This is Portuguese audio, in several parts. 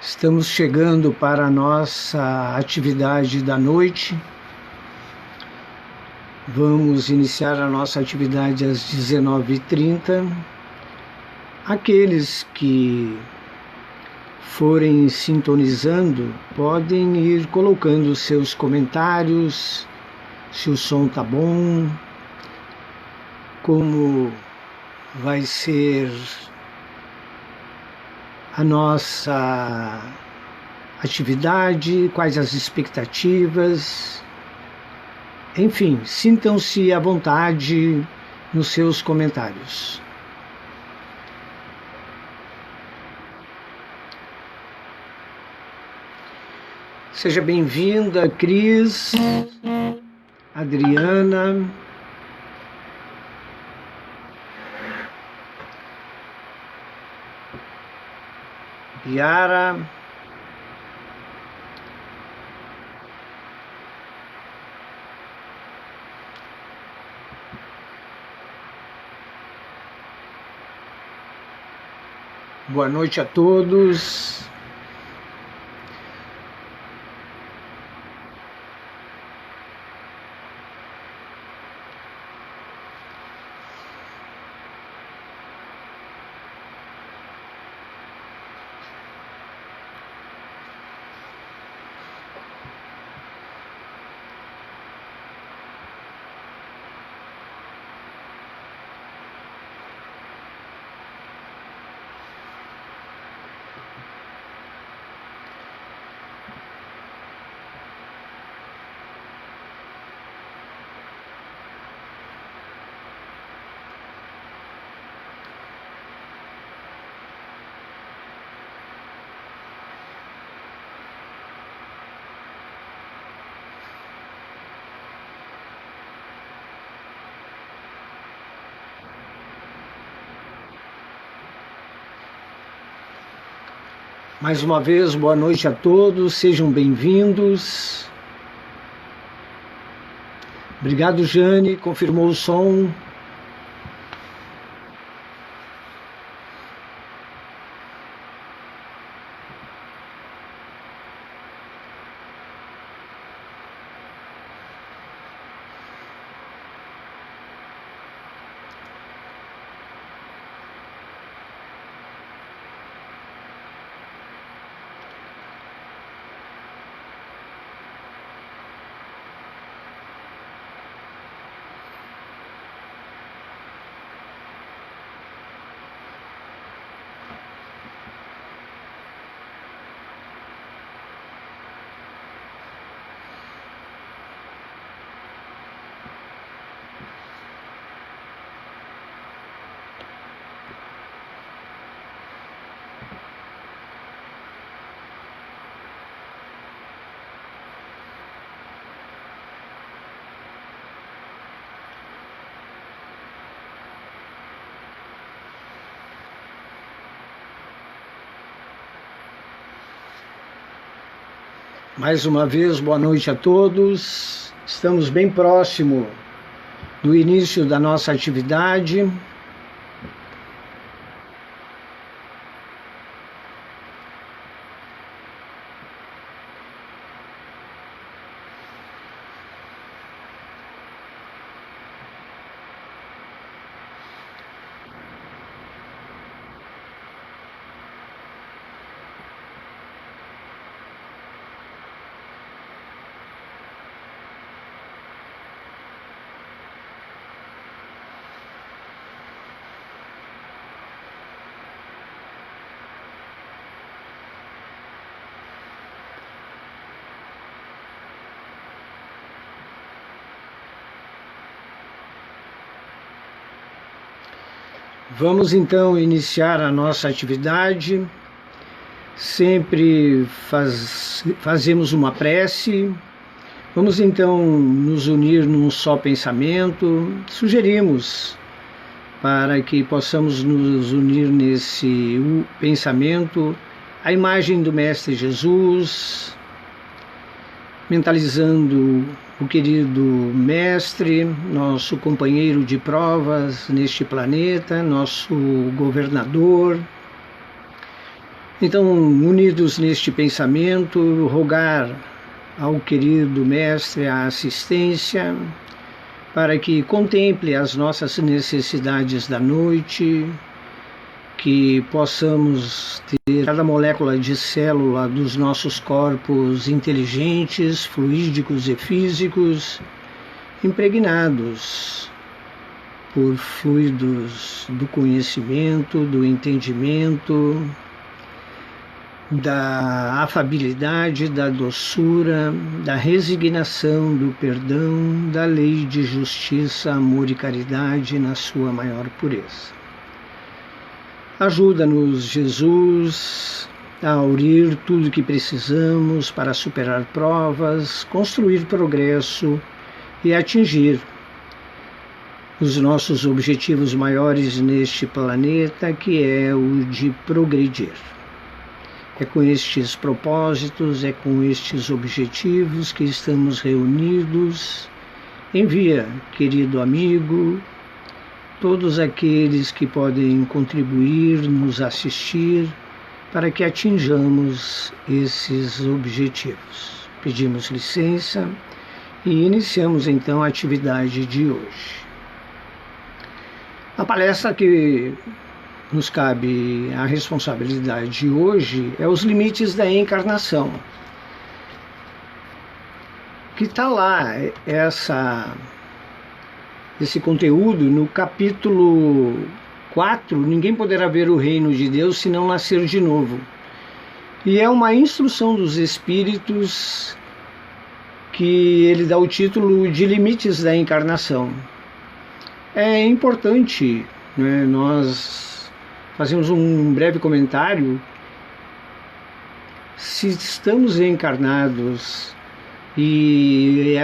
Estamos chegando para a nossa atividade da noite. Vamos iniciar a nossa atividade às 19h30. Aqueles que forem sintonizando podem ir colocando seus comentários, se o som tá bom, como vai ser a nossa atividade, quais as expectativas. Enfim, sintam-se à vontade nos seus comentários. Seja bem-vinda, Cris, Adriana, Yara, boa noite a todos. Mais uma vez, boa noite a todos, sejam bem-vindos. Obrigado, Jane, confirmou o som. Mais uma vez, boa noite a todos. Estamos bem próximo do início da nossa atividade. Vamos então iniciar a nossa atividade. Sempre fazemos uma prece. Vamos então nos unir num só pensamento. Sugerimos para que possamos nos unir nesse pensamento a imagem do Mestre Jesus, mentalizando o querido Mestre, nosso companheiro de provas neste planeta, nosso governador, Então, unidos neste pensamento, rogar ao querido Mestre a assistência para que contemple as nossas necessidades da noite, que possamos ter cada molécula de célula dos nossos corpos inteligentes, fluídicos e físicos, impregnados por fluidos do conhecimento, do entendimento, da afabilidade, da doçura, da resignação, do perdão, da lei de justiça, amor e caridade na sua maior pureza. Ajuda-nos, Jesus, a aurir tudo o que precisamos para superar provas, construir progresso e atingir os nossos objetivos maiores neste planeta, que é o de progredir. É com estes propósitos, é com estes objetivos que estamos reunidos. Envia, querido amigo, todos aqueles que podem contribuir, nos assistir, para que atinjamos esses objetivos. Pedimos licença e iniciamos então a atividade de hoje. A palestra que nos cabe a responsabilidade de hoje é os limites da encarnação. Que está lá esse conteúdo no capítulo 4, ninguém poderá ver o reino de Deus se não nascer de novo. E é uma instrução dos Espíritos que ele dá o título de limites da encarnação. É importante, né, nós fazemos um breve comentário. Se estamos encarnados e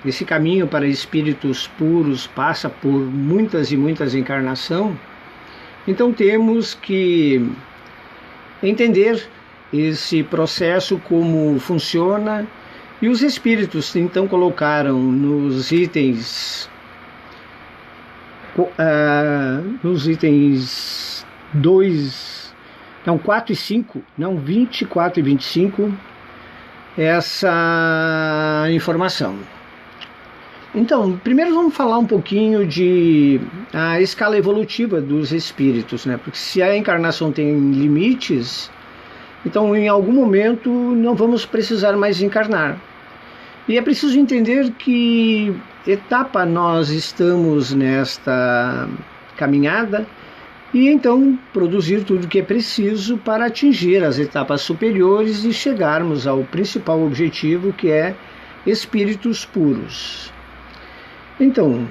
esse caminho para espíritos puros passa por muitas e muitas encarnações, então temos que entender esse processo, como funciona, e os espíritos então colocaram nos itens 4 e 5, 24 e 25, essa informação. Então, primeiro vamos falar um pouquinho a escala evolutiva dos espíritos, né? Porque se a encarnação tem limites, então em algum momento não vamos precisar mais encarnar. E é preciso entender que etapa nós estamos nesta caminhada e então produzir tudo o que é preciso para atingir as etapas superiores e chegarmos ao principal objetivo, que é espíritos puros. Então,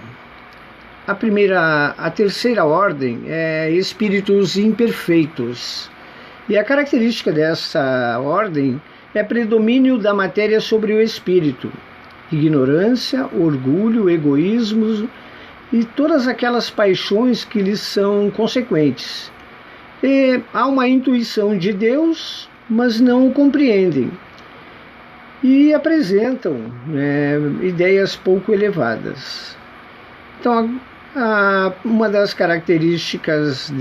a terceira ordem é espíritos imperfeitos. E a característica dessa ordem é predomínio da matéria sobre o espírito, ignorância, orgulho, egoísmo e todas aquelas paixões que lhes são consequentes. E há uma intuição de Deus, mas não o compreendem. E apresentam ideias pouco elevadas. Então, uma das características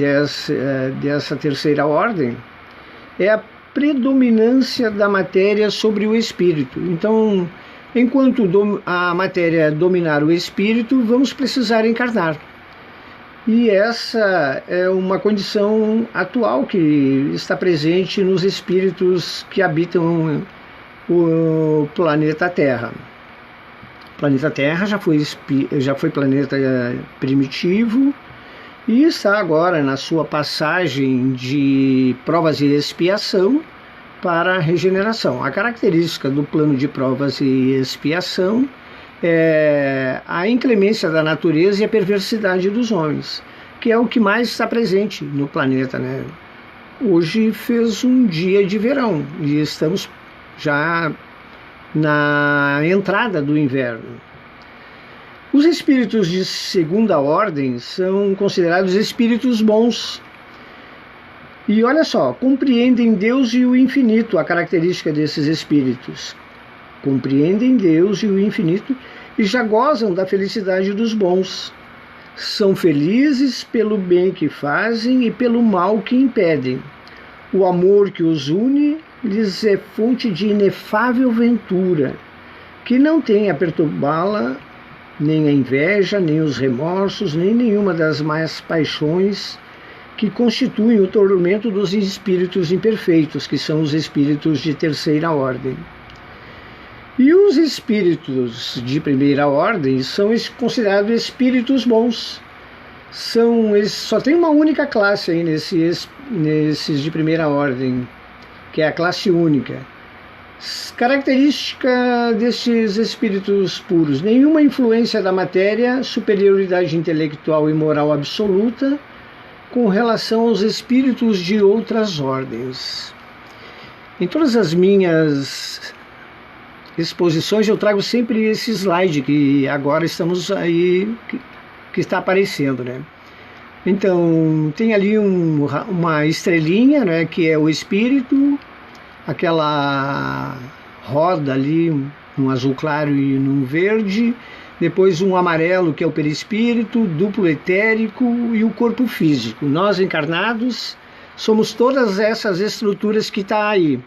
dessa terceira ordem é a predominância da matéria sobre o espírito. Então, enquanto a matéria dominar o espírito, vamos precisar encarnar. E essa é uma condição atual que está presente nos espíritos que habitam o planeta Terra. O planeta Terra já foi planeta primitivo e está agora na sua passagem de provas e expiação para a regeneração. A característica do plano de provas e expiação é a inclemência da natureza e a perversidade dos homens, que é o que mais está presente no planeta, né? Hoje fez um dia de verão e estamos já na entrada do inverno. Os espíritos de segunda ordem são considerados espíritos bons. E olha só, compreendem Deus e o infinito, a característica desses espíritos. Compreendem Deus e o infinito e já gozam da felicidade dos bons. São felizes pelo bem que fazem e pelo mal que impedem. O amor que os une lhes é fonte de inefável ventura, que não tem a perturbá-la nem a inveja, nem os remorsos, nem nenhuma das mais paixões que constituem o tormento dos espíritos imperfeitos, que são os espíritos de terceira ordem. E os espíritos de primeira ordem são considerados espíritos bons. Só tem uma única classe aí nesses de primeira ordem, que é a classe única. Característica destes espíritos puros: nenhuma influência da matéria, superioridade intelectual e moral absoluta com relação aos espíritos de outras ordens. Em todas as minhas exposições eu trago sempre esse slide que agora estamos aí, que está aparecendo, né? Então tem ali uma estrelinha, né, que é o espírito, aquela roda ali, um azul claro e num verde, depois um amarelo que é o perispírito, duplo etérico e o corpo físico. Nós encarnados somos todas essas estruturas que está aí.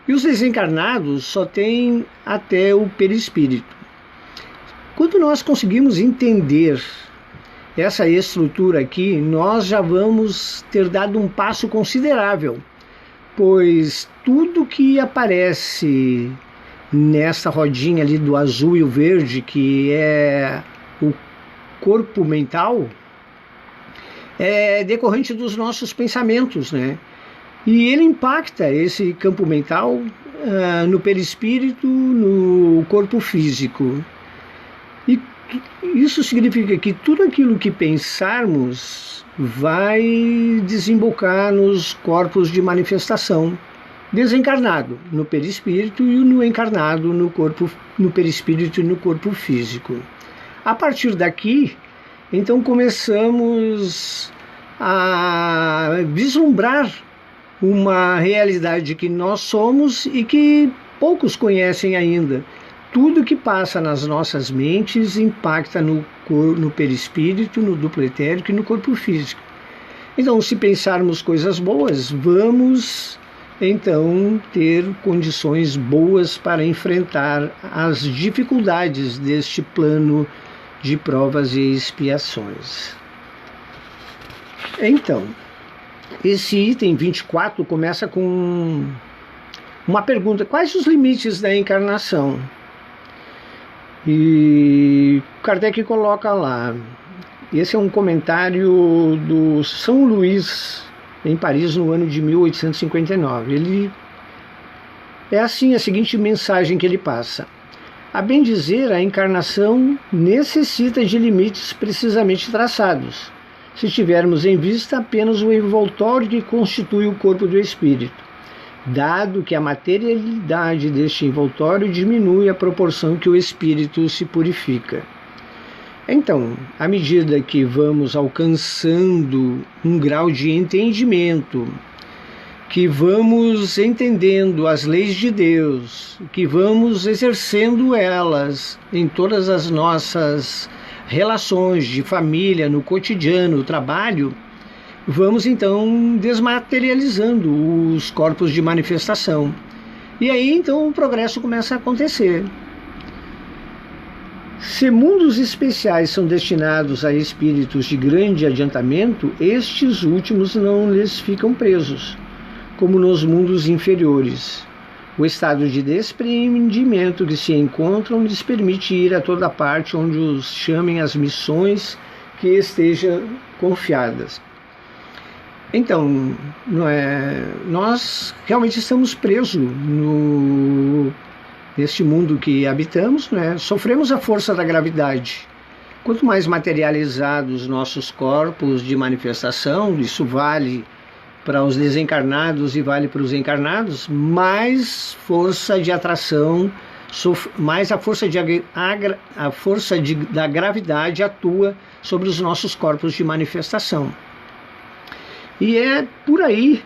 E os desencarnados só têm até o perispírito. Quando nós conseguimos entender essa estrutura aqui, nós já vamos ter dado um passo considerável, pois tudo que aparece nessa rodinha ali do azul e o verde, que é o corpo mental, é decorrente dos nossos pensamentos, né? E ele impacta esse campo mental no perispírito, no corpo físico. E isso significa que tudo aquilo que pensarmos vai desembocar nos corpos de manifestação, desencarnado no perispírito e no encarnado no perispírito e no corpo físico. A partir daqui, então, começamos a vislumbrar uma realidade que nós somos e que poucos conhecem ainda. Tudo que passa nas nossas mentes impacta no perispírito, no duplo etérico e no corpo físico. Então, se pensarmos coisas boas, vamos então ter condições boas para enfrentar as dificuldades deste plano de provas e expiações. Então, esse item 24 começa com uma pergunta: quais os limites da encarnação? E Kardec coloca lá, esse é um comentário do São Luís, em Paris, no ano de 1859. Ele é assim a seguinte mensagem que ele passa: a bem dizer, a encarnação necessita de limites precisamente traçados, se tivermos em vista apenas o envoltório que constitui o corpo do espírito, dado que a materialidade deste envoltório diminui à proporção que o espírito se purifica. Então, à medida que vamos alcançando um grau de entendimento, que vamos entendendo as leis de Deus, que vamos exercendo elas em todas as nossas relações de família, no cotidiano, no trabalho, vamos então desmaterializando os corpos de manifestação. E aí então o progresso começa a acontecer. Se mundos especiais são destinados a espíritos de grande adiantamento, estes últimos não lhes ficam presos, como nos mundos inferiores. O estado de desprendimento que se encontram lhes permite ir a toda parte onde os chamem as missões que estejam confiadas. Então, nós realmente estamos presos neste mundo que habitamos, né? Sofremos a força da gravidade. Quanto mais materializados nossos corpos de manifestação, isso vale para os desencarnados e vale para os encarnados, mais força de atração, mais a força da gravidade atua sobre os nossos corpos de manifestação. E é por aí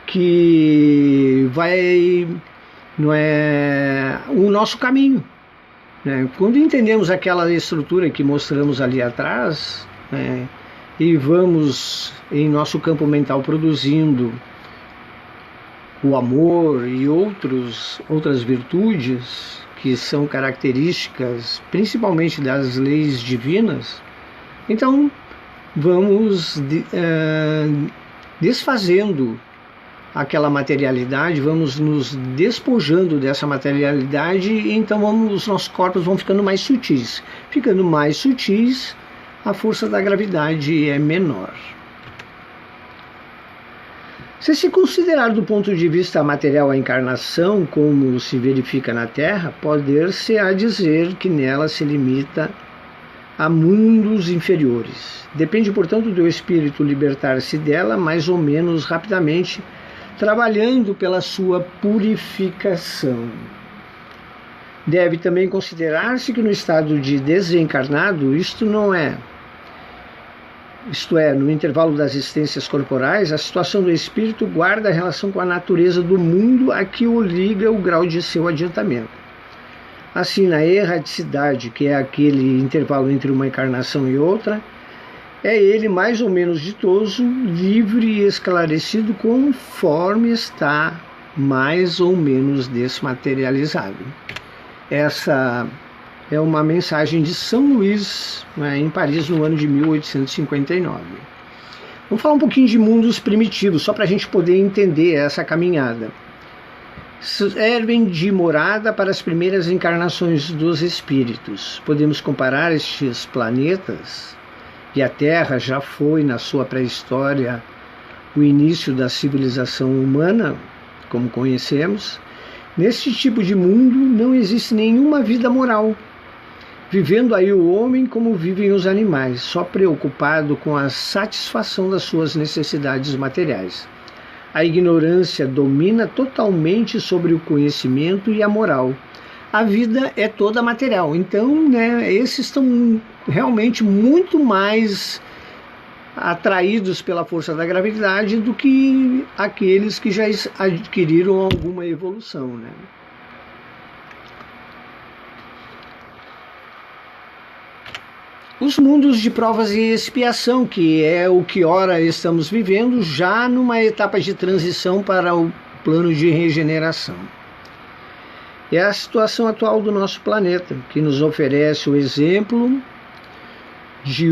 que vai o nosso caminho. Né? Quando entendemos aquela estrutura que mostramos ali atrás, né, e vamos em nosso campo mental produzindo o amor e outras virtudes que são características principalmente das leis divinas, então vamos desfazendo aquela materialidade, vamos nos despojando dessa materialidade, e então os nossos corpos vão ficando mais sutis. Ficando mais sutis, a força da gravidade é menor. Se considerar do ponto de vista material a encarnação, como se verifica na Terra, poder-se a dizer que nela se limita a mundos inferiores. Depende, portanto, do espírito libertar-se dela mais ou menos rapidamente, trabalhando pela sua purificação. Deve também considerar-se que no estado de desencarnado, isto é, no intervalo das existências corporais, a situação do espírito guarda relação com a natureza do mundo a que o liga o grau de seu adiantamento. Assim, na erraticidade, que é aquele intervalo entre uma encarnação e outra, é ele mais ou menos ditoso, livre e esclarecido conforme está mais ou menos desmaterializado. Essa é uma mensagem de São Luís, em Paris, no ano de 1859. Vamos falar um pouquinho de mundos primitivos, só para a gente poder entender essa caminhada. Servem de morada para as primeiras encarnações dos espíritos. Podemos comparar estes planetas, e a Terra já foi, na sua pré-história, o início da civilização humana, como conhecemos. Neste tipo de mundo não existe nenhuma vida moral, vivendo aí o homem como vivem os animais, só preocupado com a satisfação das suas necessidades materiais. A ignorância domina totalmente sobre o conhecimento e a moral. A vida é toda material, então esses estão realmente muito mais atraídos pela força da gravidade do que aqueles que já adquiriram alguma evolução, Os mundos de provas e expiação, que é o que ora estamos vivendo, já numa etapa de transição para o plano de regeneração. É a situação atual do nosso planeta, que nos oferece o exemplo de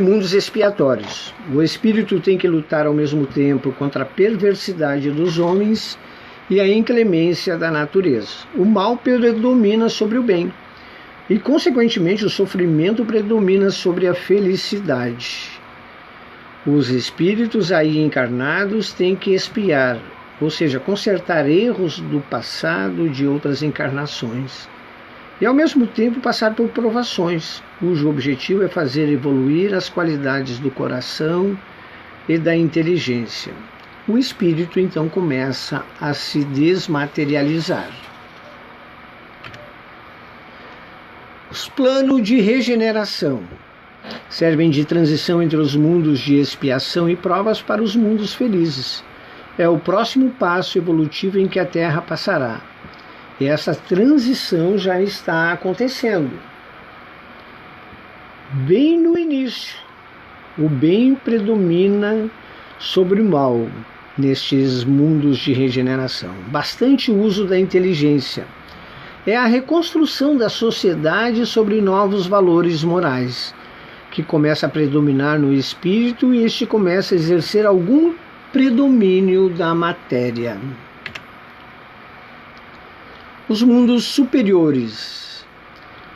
mundos expiatórios. O espírito tem que lutar ao mesmo tempo contra a perversidade dos homens e a inclemência da natureza. O mal predomina sobre o bem e, consequentemente, o sofrimento predomina sobre a felicidade. Os espíritos aí encarnados têm que expiar, ou seja, consertar erros do passado de outras encarnações e, ao mesmo tempo, passar por provações, cujo objetivo é fazer evoluir as qualidades do coração e da inteligência. O espírito então começa a se desmaterializar. Os planos de regeneração servem de transição entre os mundos de expiação e provas para os mundos felizes. É o próximo passo evolutivo em que a Terra passará. E essa transição já está acontecendo. Bem no início, o bem predomina sobre o mal nestes mundos de regeneração. Bastante uso da inteligência. É a reconstrução da sociedade sobre novos valores morais, que começa a predominar no espírito e este começa a exercer algum predomínio da matéria. Os mundos superiores,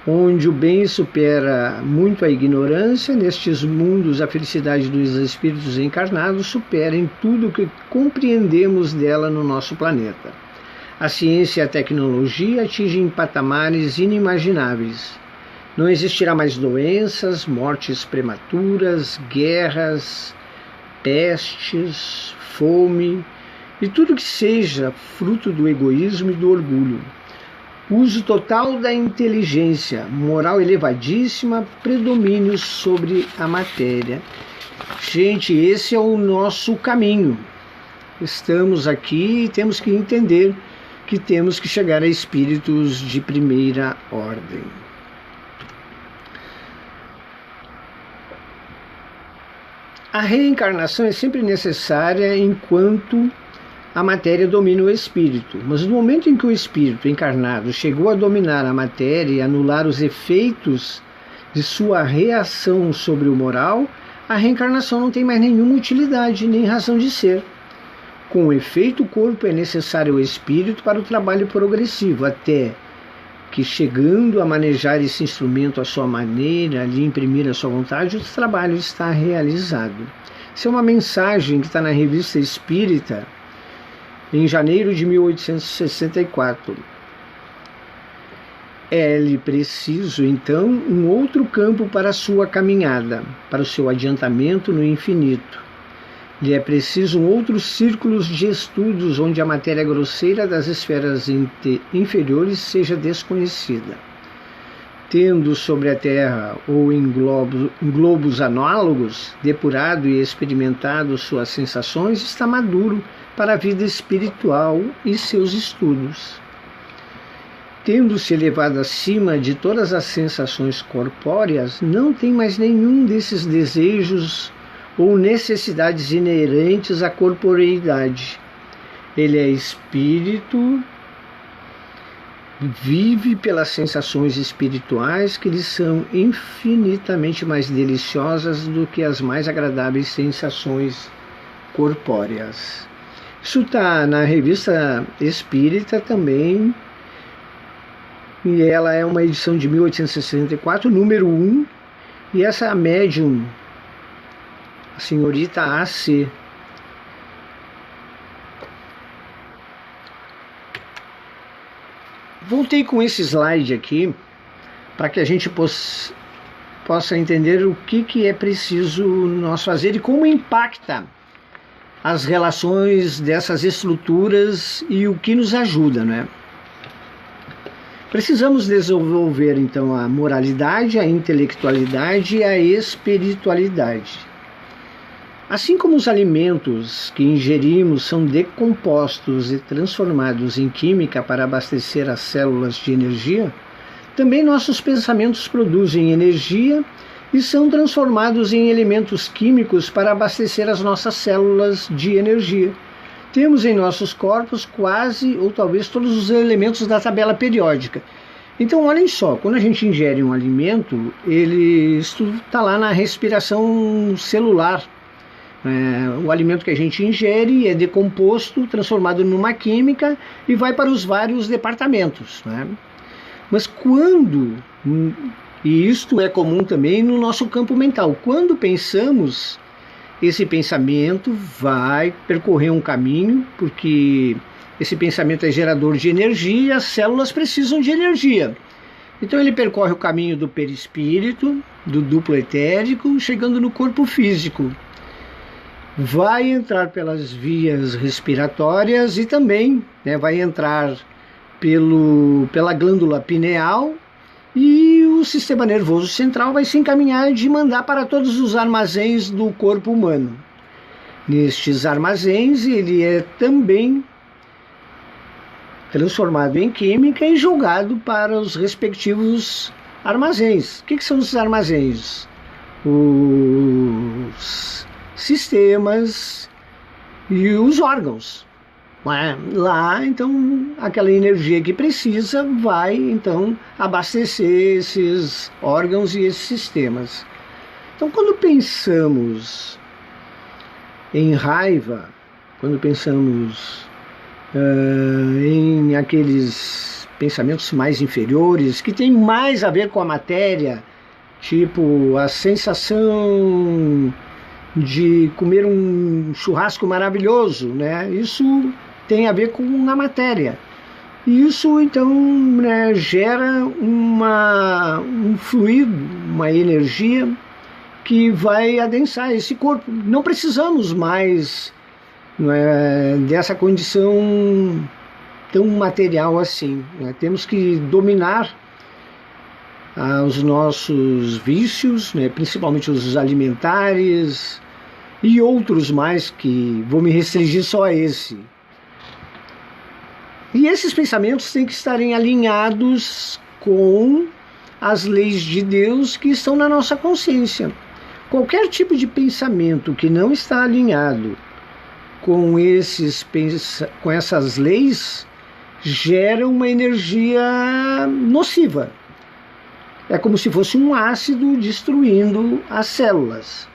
onde o bem supera muito a ignorância, nestes mundos a felicidade dos espíritos encarnados supera em tudo o que compreendemos dela no nosso planeta. A ciência e a tecnologia atingem patamares inimagináveis. Não existirá mais doenças, mortes prematuras, guerras, pestes, fome e tudo que seja fruto do egoísmo e do orgulho. Uso total da inteligência, moral elevadíssima, predomínio sobre a matéria. Gente, esse é o nosso caminho. Estamos aqui e temos que entender que temos que chegar a espíritos de primeira ordem. A reencarnação é sempre necessária enquanto a matéria domina o espírito, mas no momento em que o espírito encarnado chegou a dominar a matéria e anular os efeitos de sua reação sobre o moral, a reencarnação não tem mais nenhuma utilidade nem razão de ser. Com efeito, o corpo é necessário ao espírito para o trabalho progressivo, até que, chegando a manejar esse instrumento à sua maneira, a lhe imprimir a sua vontade, o trabalho está realizado. Isso é uma mensagem que está na Revista Espírita, em janeiro de 1864. É-lhe preciso, então, um outro campo para a sua caminhada, para o seu adiantamento no infinito. Lhe é preciso um outro círculo de estudos onde a matéria grosseira das esferas inferiores seja desconhecida. Tendo sobre a Terra ou em globos análogos depurado e experimentado suas sensações, está maduro para a vida espiritual e seus estudos. Tendo-se elevado acima de todas as sensações corpóreas, não tem mais nenhum desses desejos ou necessidades inerentes à corporeidade. Ele é espírito, vive pelas sensações espirituais que lhe são infinitamente mais deliciosas do que as mais agradáveis sensações corpóreas. Isso está na Revista Espírita também, e ela é uma edição de 1864, número 1, e essa médium, a senhorita A.C. Voltei com esse slide aqui para que a gente possa entender o que é preciso nós fazer e como impacta as relações dessas estruturas e o que nos ajuda, né? Precisamos desenvolver, então, a moralidade, a intelectualidade e a espiritualidade. Assim como os alimentos que ingerimos são decompostos e transformados em química para abastecer as células de energia, também nossos pensamentos produzem energia e são transformados em elementos químicos para abastecer as nossas células de energia. Temos em nossos corpos quase ou talvez todos os elementos da tabela periódica. Então, olhem só, quando a gente ingere um alimento, isso está lá na respiração celular. O alimento que a gente ingere é decomposto, transformado numa química e vai para os vários departamentos, né? Mas quando, e isto é comum também no nosso campo mental, quando pensamos, esse pensamento vai percorrer um caminho, porque esse pensamento é gerador de energia e as células precisam de energia. Então ele percorre o caminho do perispírito, do duplo etérico, chegando no corpo físico. Vai entrar pelas vias respiratórias e também vai entrar pela glândula pineal, e o sistema nervoso central vai se encaminhar de mandar para todos os armazéns do corpo humano. Nestes armazéns ele é também transformado em química e jogado para os respectivos armazéns. O que são os armazéns? Os sistemas e os órgãos. Lá, então, aquela energia que precisa vai, então, abastecer esses órgãos e esses sistemas. Então, quando pensamos em raiva, quando pensamos em aqueles pensamentos mais inferiores, que tem mais a ver com a matéria, tipo a sensação de comer um churrasco maravilhoso, né? Isso tem a ver com a matéria. E isso, então, gera um fluido, uma energia que vai adensar esse corpo. Não precisamos mais dessa condição tão material assim. Temos que dominar os nossos vícios, principalmente os alimentares e outros mais, que vou me restringir só a esse. E esses pensamentos têm que estarem alinhados com as leis de Deus que estão na nossa consciência. Qualquer tipo de pensamento que não está alinhado com essas leis gera uma energia nociva. É como se fosse um ácido destruindo as células.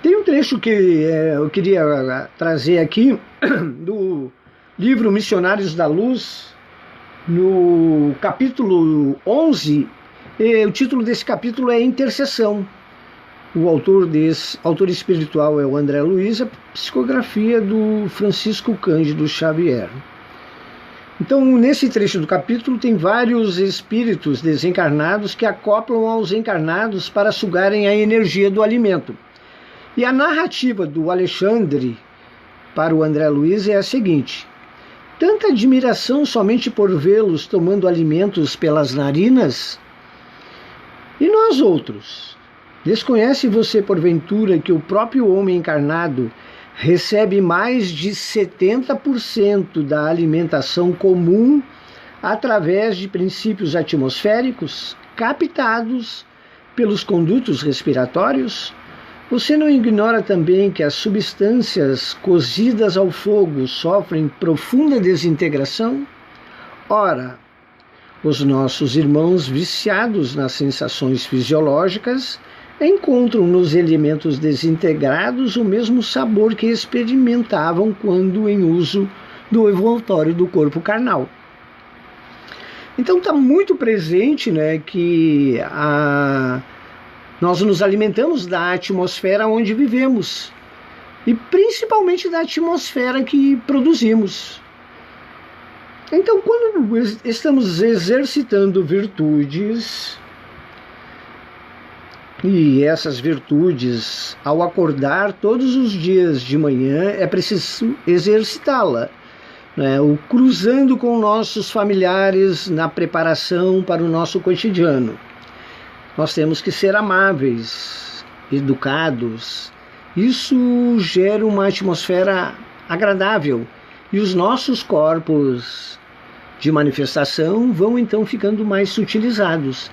Tem um trecho que eu queria trazer aqui do livro Missionários da Luz, no capítulo 11. O título desse capítulo é Intercessão. O autor espiritual é o André Luiz, a psicografia do Francisco Cândido Xavier. Então, nesse trecho do capítulo, tem vários espíritos desencarnados que acoplam aos encarnados para sugarem a energia do alimento. E a narrativa do Alexandre para o André Luiz é a seguinte: tanta admiração somente por vê-los tomando alimentos pelas narinas? E nós outros? Desconhece você, porventura, que o próprio homem encarnado recebe mais de 70% da alimentação comum através de princípios atmosféricos captados pelos condutos respiratórios? Você não ignora também que as substâncias cozidas ao fogo sofrem profunda desintegração? Ora, os nossos irmãos viciados nas sensações fisiológicas encontram nos elementos desintegrados o mesmo sabor que experimentavam quando em uso do envoltório do corpo carnal. Então está muito presente, né, que nós nos alimentamos da atmosfera onde vivemos e principalmente da atmosfera que produzimos. Então, quando estamos exercitando virtudes, e essas virtudes, ao acordar todos os dias de manhã, é preciso exercitá-la, né? Cruzando com nossos familiares na preparação para o nosso cotidiano. Nós temos que ser amáveis, educados. Isso gera uma atmosfera agradável e os nossos corpos de manifestação vão então ficando mais sutilizados.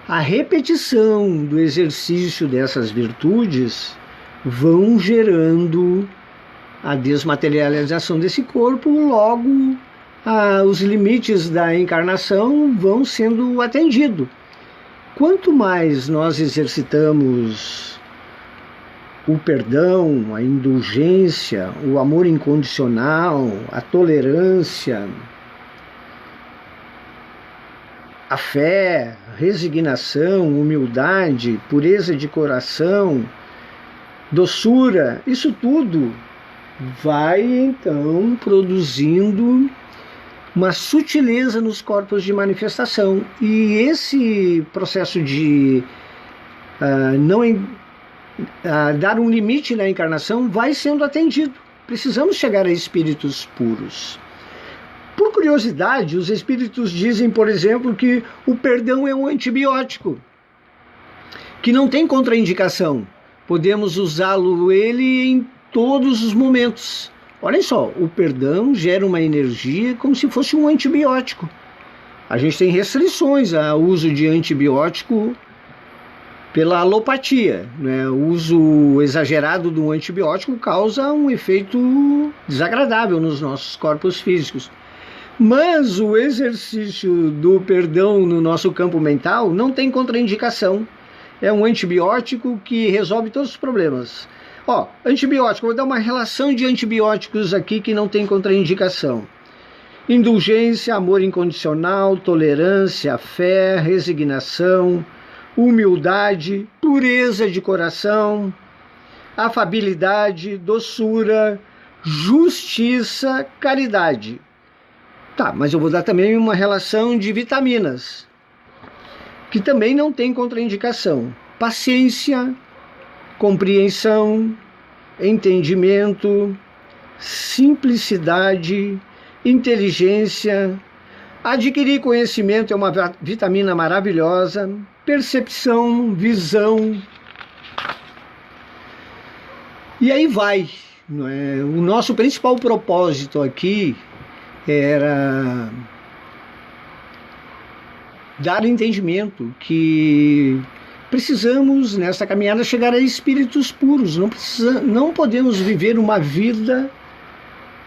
A repetição do exercício dessas virtudes vão gerando a desmaterialização desse corpo, logo os limites da encarnação vão sendo atendidos. Quanto mais nós exercitamos o perdão, a indulgência, o amor incondicional, a tolerância, a fé, resignação, humildade, pureza de coração, doçura, isso tudo vai então produzindo uma sutileza nos corpos de manifestação. E esse processo de dar um limite na encarnação vai sendo atendido. Precisamos chegar a espíritos puros. Por curiosidade, os espíritos dizem, por exemplo, que o perdão é um antibiótico, que não tem contraindicação. Podemos usá-lo em todos os momentos. Olhem só, o perdão gera uma energia como se fosse um antibiótico. A gente tem restrições ao uso de antibiótico pela alopatia, né? O uso exagerado do antibiótico causa um efeito desagradável nos nossos corpos físicos. Mas o exercício do perdão no nosso campo mental não tem contraindicação. É um antibiótico que resolve todos os problemas. Antibiótico, vou dar uma relação de antibióticos aqui que não tem contraindicação. Indulgência, amor incondicional, tolerância, fé, resignação, humildade, pureza de coração, afabilidade, doçura, justiça, caridade. Tá, mas eu vou dar também uma relação de vitaminas, que também não tem contraindicação. Paciência, compreensão, entendimento, simplicidade, inteligência. Adquirir conhecimento é uma vitamina maravilhosa. Percepção, visão. E aí vai, não é? O nosso principal propósito aqui era dar entendimento que precisamos, nessa caminhada, chegar a espíritos puros. Não podemos viver uma vida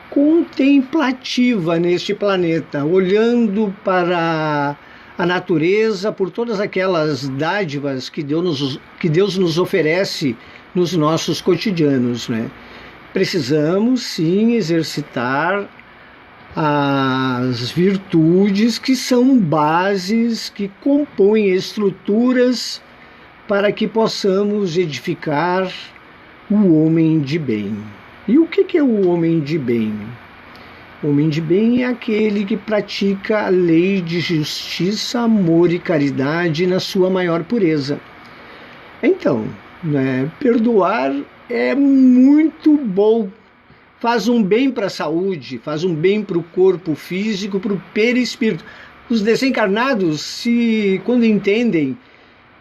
contemplativa neste planeta, olhando para a natureza, por todas aquelas dádivas que Deus nos oferece nos nossos cotidianos, né? Precisamos, sim, exercitar as virtudes que são bases, que compõem estruturas para que possamos edificar o homem de bem. E o que é o homem de bem? O homem de bem é aquele que pratica a lei de justiça, amor e caridade na sua maior pureza. Então, né, perdoar é muito bom. Faz um bem para a saúde, faz um bem para o corpo físico, para o perispírito. Os desencarnados, quando entendem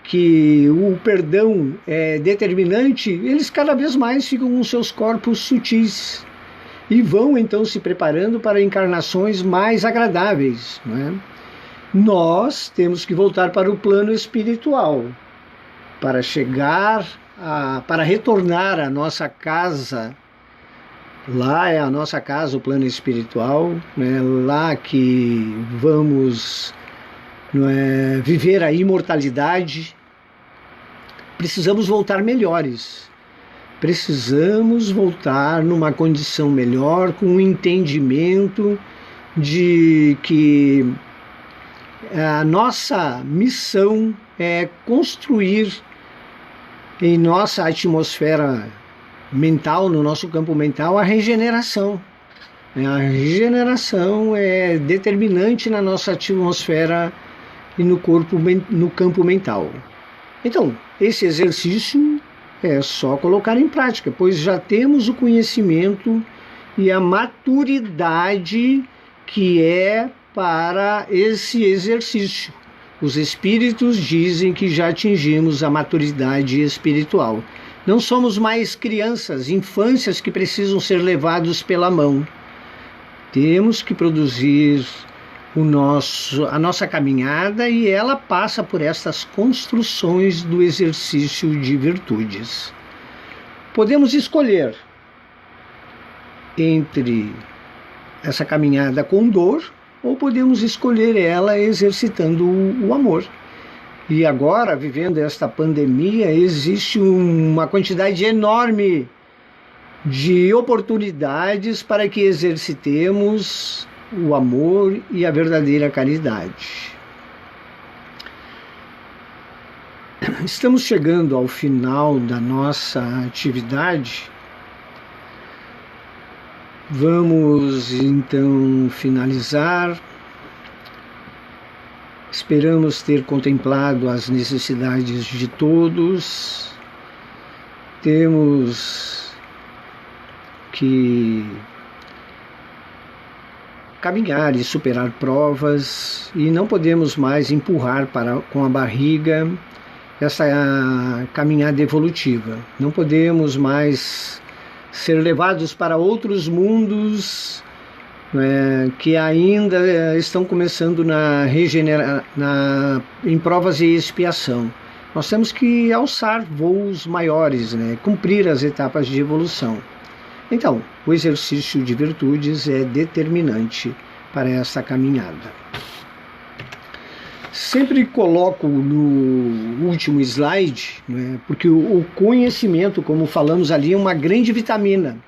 que o perdão é determinante, eles cada vez mais ficam com seus corpos sutis e vão então se preparando para encarnações mais agradáveis, não é? Nós temos que voltar para o plano espiritual para para retornar à nossa casa. Lá é a nossa casa, o plano espiritual, né? Lá que vamos, não é, viver a imortalidade. Precisamos voltar melhores. Precisamos voltar numa condição melhor, com um entendimento de que a nossa missão é construir em nossa atmosfera mental, no nosso campo mental, a regeneração. A regeneração é determinante na nossa atmosfera e no campo mental. Então, esse exercício é só colocar em prática, pois já temos o conhecimento e a maturidade que é para esse exercício. Os espíritos dizem que já atingimos a maturidade espiritual. Não somos mais crianças, infâncias que precisam ser levados pela mão. Temos que produzir a nossa caminhada, e ela passa por estas construções do exercício de virtudes. Podemos escolher entre essa caminhada com dor, ou podemos escolher ela exercitando o amor. E agora, vivendo esta pandemia, existe uma quantidade enorme de oportunidades para que exercitemos o amor e a verdadeira caridade. Estamos chegando ao final da nossa atividade. Vamos então finalizar. Esperamos ter contemplado as necessidades de todos. Temos que caminhar e superar provas, e não podemos mais empurrar com a barriga essa caminhada evolutiva. Não podemos mais ser levados para outros mundos que ainda estão começando em provas e expiação. Nós temos que alçar voos maiores, cumprir as etapas de evolução. Então, o exercício de virtudes é determinante para essa caminhada. Sempre coloco no último slide, porque o conhecimento, como falamos ali, é uma grande vitamina.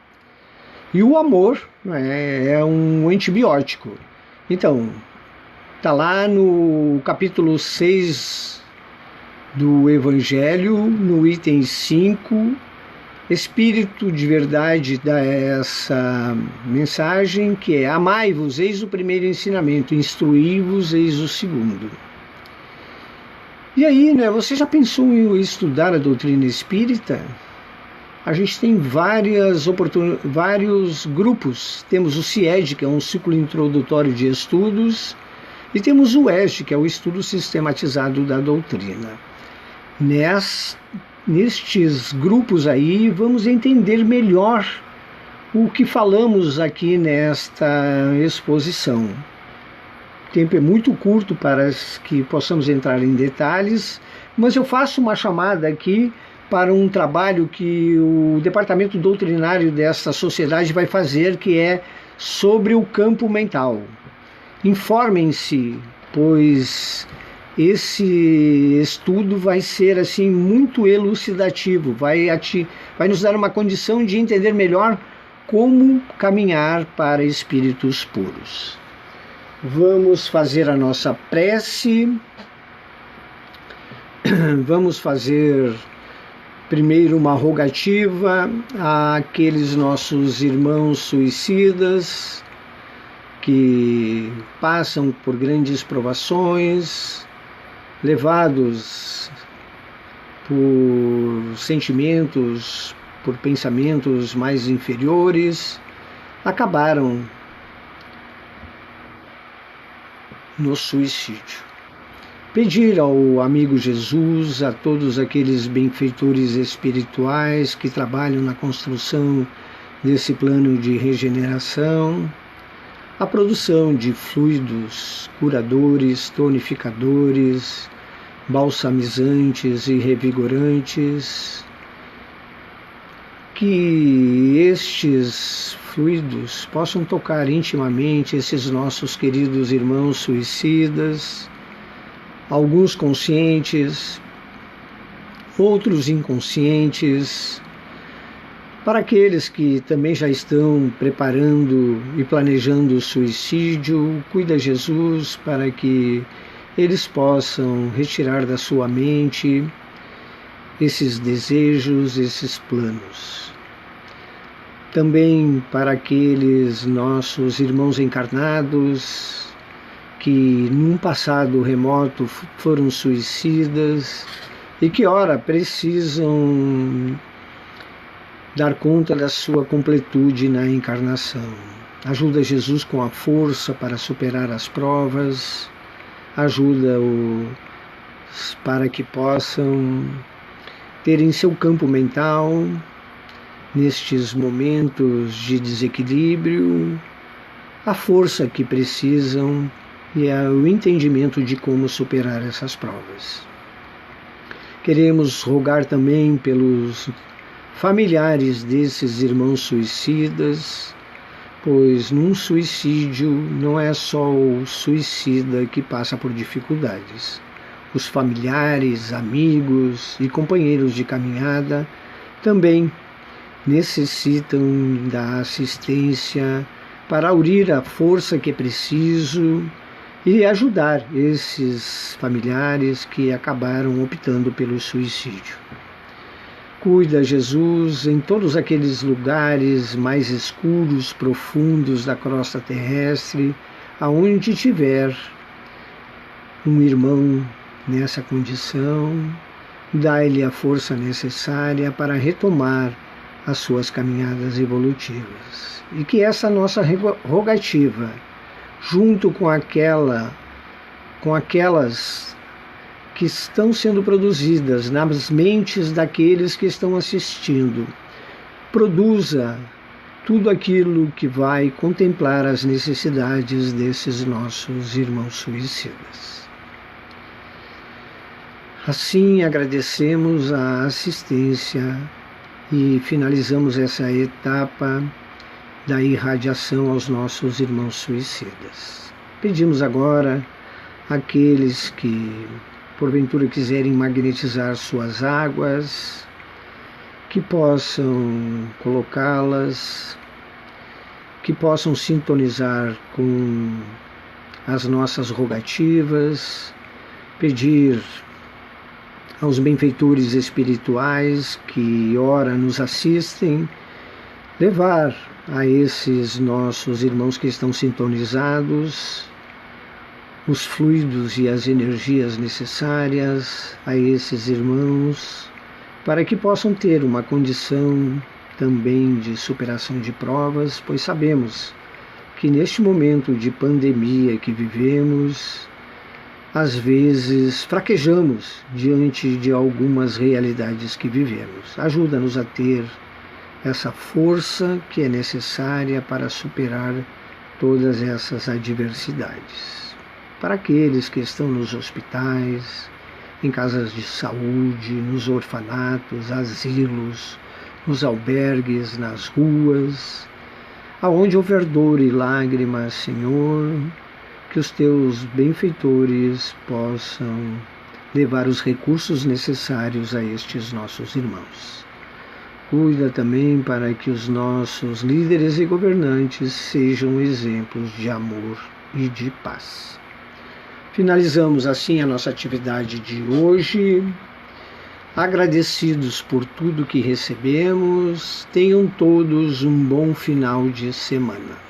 E o amor é um antibiótico. Então, está lá no capítulo 6 do Evangelho, no item 5, Espírito de verdade dá essa mensagem, que é: amai-vos, eis o primeiro ensinamento, instruí-vos, eis o segundo. E aí, você já pensou em estudar a doutrina espírita? A gente tem vários grupos. Temos o CIED, que é um ciclo introdutório de estudos, e temos o ESD, que é o estudo sistematizado da doutrina. Nestes grupos aí, vamos entender melhor o que falamos aqui nesta exposição. O tempo é muito curto para que possamos entrar em detalhes, Mas eu faço uma chamada aqui para um trabalho que o departamento doutrinário desta sociedade vai fazer, que é sobre o campo mental. Informem-se, pois esse estudo vai ser assim muito elucidativo, vai nos dar uma condição de entender melhor como caminhar para espíritos puros. Vamos fazer a nossa prece. Vamos fazer primeiro uma rogativa àqueles nossos irmãos suicidas que passam por grandes provações, levados por sentimentos, por pensamentos mais inferiores, acabaram no suicídio. Pedir ao amigo Jesus, a todos aqueles benfeitores espirituais que trabalham na construção desse plano de regeneração, a produção de fluidos curadores, tonificadores, balsamizantes e revigorantes, que estes fluidos possam tocar intimamente esses nossos queridos irmãos suicidas, alguns conscientes, outros inconscientes, para aqueles que também já estão preparando e planejando o suicídio. Cuida Jesus para que eles possam retirar da sua mente esses desejos, esses planos. Também para aqueles nossos irmãos encarnados que num passado remoto foram suicidas e que ora precisam dar conta da sua completude na encarnação. Ajuda Jesus com a força para superar as provas, ajuda-os para que possam ter em seu campo mental, nestes momentos de desequilíbrio, a força que precisam e o entendimento de como superar essas provas. Queremos rogar também pelos familiares desses irmãos suicidas, pois num suicídio não é só o suicida que passa por dificuldades. Os familiares, amigos e companheiros de caminhada também necessitam da assistência para aurir a força que é preciso e ajudar esses familiares que acabaram optando pelo suicídio. Cuida, Jesus, em todos aqueles lugares mais escuros, profundos da crosta terrestre, aonde tiver um irmão nessa condição, dá-lhe a força necessária para retomar as suas caminhadas evolutivas. E que essa nossa rogativa, junto com aquelas que estão sendo produzidas nas mentes daqueles que estão assistindo, produza tudo aquilo que vai contemplar as necessidades desses nossos irmãos suicidas. Assim, agradecemos a assistência e finalizamos essa etapa da irradiação aos nossos irmãos suicidas. Pedimos agora àqueles que porventura quiserem magnetizar suas águas, que possam colocá-las, que possam sintonizar com as nossas rogativas, pedir aos benfeitores espirituais que ora nos assistem, levar a esses nossos irmãos que estão sintonizados os fluidos e as energias necessárias a esses irmãos para que possam ter uma condição também de superação de provas, pois sabemos que neste momento de pandemia que vivemos, às vezes fraquejamos diante de algumas realidades que vivemos. Ajuda-nos a ter essa força que é necessária para superar todas essas adversidades. Para aqueles que estão nos hospitais, em casas de saúde, nos orfanatos, asilos, nos albergues, nas ruas, aonde houver dor e lágrimas, Senhor, que os teus benfeitores possam levar os recursos necessários a estes nossos irmãos. Cuida também para que os nossos líderes e governantes sejam exemplos de amor e de paz. Finalizamos assim a nossa atividade de hoje. Agradecidos por tudo que recebemos, tenham todos um bom final de semana.